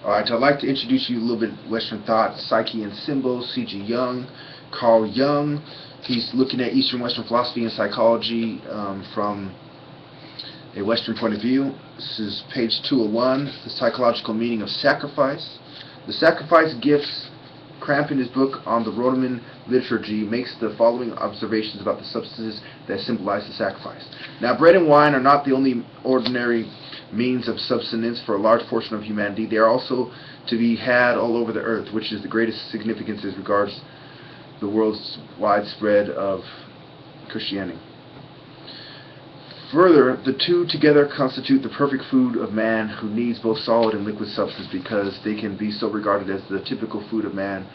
Alright, I'd like to introduce you a little bit of Western thought, Psyche and Symbols, C.G. Jung, Carl Jung. He's looking at Eastern Western philosophy and psychology from a Western point of view. This is page 201, the psychological meaning of sacrifice. The sacrifice gifts, Cramp in his book on the Roman liturgy makes the following observations about the substances that symbolize the sacrifice. Now, bread and wine are not the only ordinary means of subsistence for a large portion of humanity. They are also to be had all over the earth, which is the greatest significance as regards the world's widespread of Christianity. Further, the two together constitute the perfect food of man, who needs both solid and liquid substance because they can be so regarded as the typical food of man.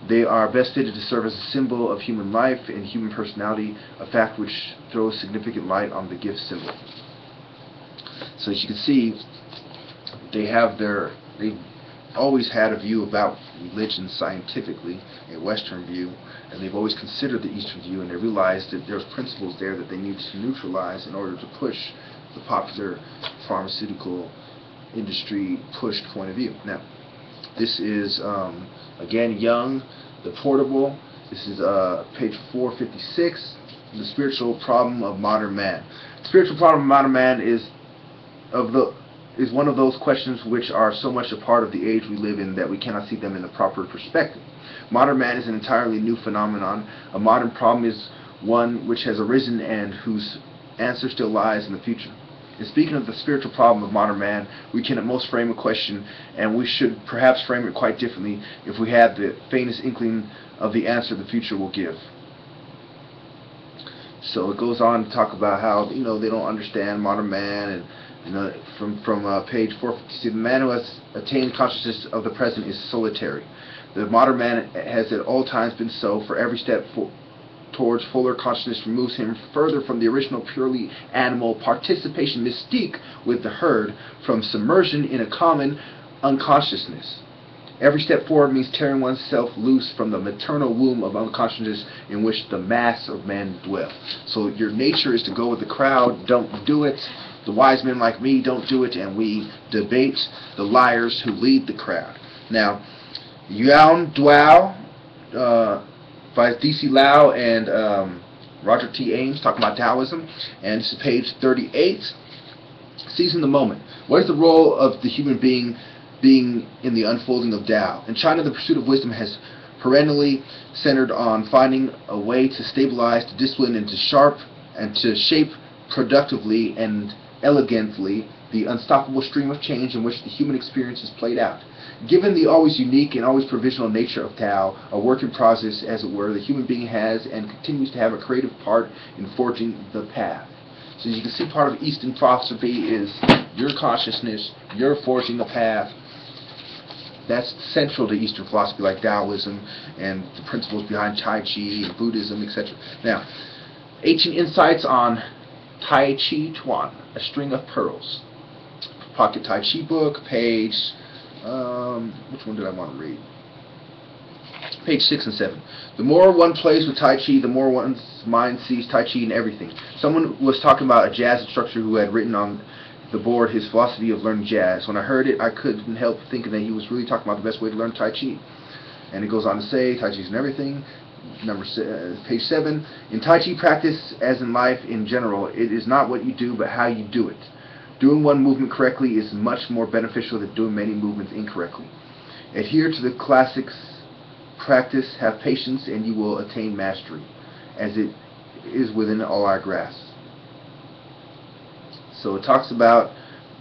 They are best fitted to serve as a symbol of human life and human personality, a fact which throws significant light on the gift symbol. So as you can see, they've always had a view about religion scientifically, a Western view, and they've always considered the Eastern view, and they realized that there's principles there that they need to neutralize in order to push the popular pharmaceutical industry pushed point of view. Now, this is again Jung, the Portable. This is page 456, the spiritual problem of modern man. The spiritual problem of modern man is one of those questions which are so much a part of the age we live in that we cannot see them in the proper perspective. Modern man is an entirely new phenomenon. A modern problem is one which has arisen and whose answer still lies in the future. In speaking of the spiritual problem of modern man, we can at most frame a question, and we should perhaps frame it quite differently if we had the faintest inkling of the answer the future will give. So it goes on to talk about how they don't understand modern man, and from page 452, the man who has attained consciousness of the present is solitary. The modern man has at all times been so, for every step towards fuller consciousness removes him further from the original purely animal participation mystique with the herd, from submersion in a common unconsciousness. Every step forward means tearing oneself loose from the maternal womb of unconsciousness in which the mass of men dwell. So your nature is to go with the crowd, don't do it. The wise men like me don't do it, and we debate the liars who lead the crowd. Now, Yuan Duao by D.C. Lau and Roger T. Ames talking about Daoism, and this is page 38. Seizing the moment. What is the role of the human being in the unfolding of Tao? In China, the pursuit of wisdom has perennially centered on finding a way to stabilize, to discipline, and to shape productively and elegantly the unstoppable stream of change in which the human experience is played out. Given the always unique and always provisional nature of Tao, a work in process, as it were, the human being has and continues to have a creative part in forging the path. So as you can see, part of Eastern philosophy is your consciousness, you're forging the path. That's central to Eastern philosophy, like Daoism and the principles behind Tai Chi and Buddhism, etc. Now, ancient insights on Tai Chi Chuan, a string of pearls. Pocket Tai Chi book, page, which one did I want to read? Page 6 and 7. The more one plays with Tai Chi, the more one's mind sees Tai Chi in everything. Someone was talking about a jazz instructor who had written on the board his philosophy of learning jazz. When I heard it, I couldn't help thinking that he was really talking about the best way to learn Tai Chi. And it goes on to say, Tai Chi is in everything. Page 7. In Tai Chi practice, as in life in general, it is not what you do, but how you do it. Doing one movement correctly is much more beneficial than doing many movements incorrectly. Adhere to the classics. Practice, have patience, and you will attain mastery, as it is within all our grasp. So it talks about,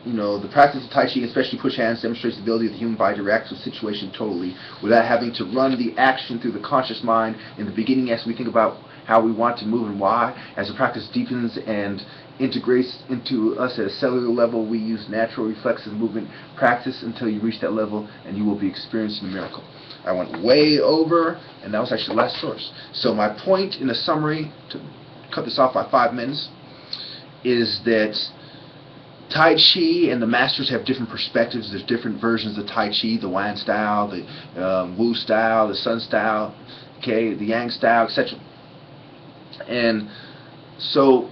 the practice of Tai Chi, especially push hands, demonstrates the ability of the human body to react to a situation totally without having to run the action through the conscious mind in the beginning as we think about how we want to move and why. As the practice deepens and integrates into us at a cellular level, we use natural reflexive movement practice until you reach that level, and you will be experiencing a miracle. I went way over, and that was actually the last source. So my point in a summary, to cut this off by 5 minutes, is that Tai Chi and the masters have different perspectives. There's different versions of Tai Chi, the Wan style, the Wu style, the Sun style, okay, the Yang style, etc. And so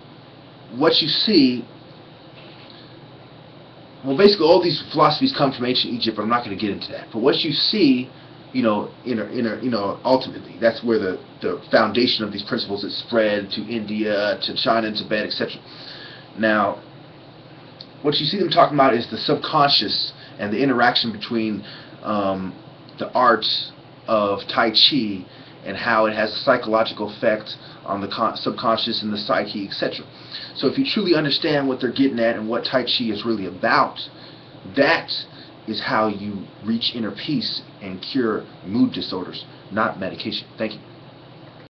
what you see well, basically all these philosophies come from ancient Egypt, but I'm not going to get into that. But what you see, you know, ultimately, that's where the foundation of these principles is spread to India, to China, and Tibet, etc. Now, what you see them talking about is the subconscious and the interaction between the arts of Tai Chi and how it has a psychological effect on the subconscious and the psyche, etc. So if you truly understand what they're getting at and what Tai Chi is really about, that is how you reach inner peace and cure mood disorders, not medication. Thank you.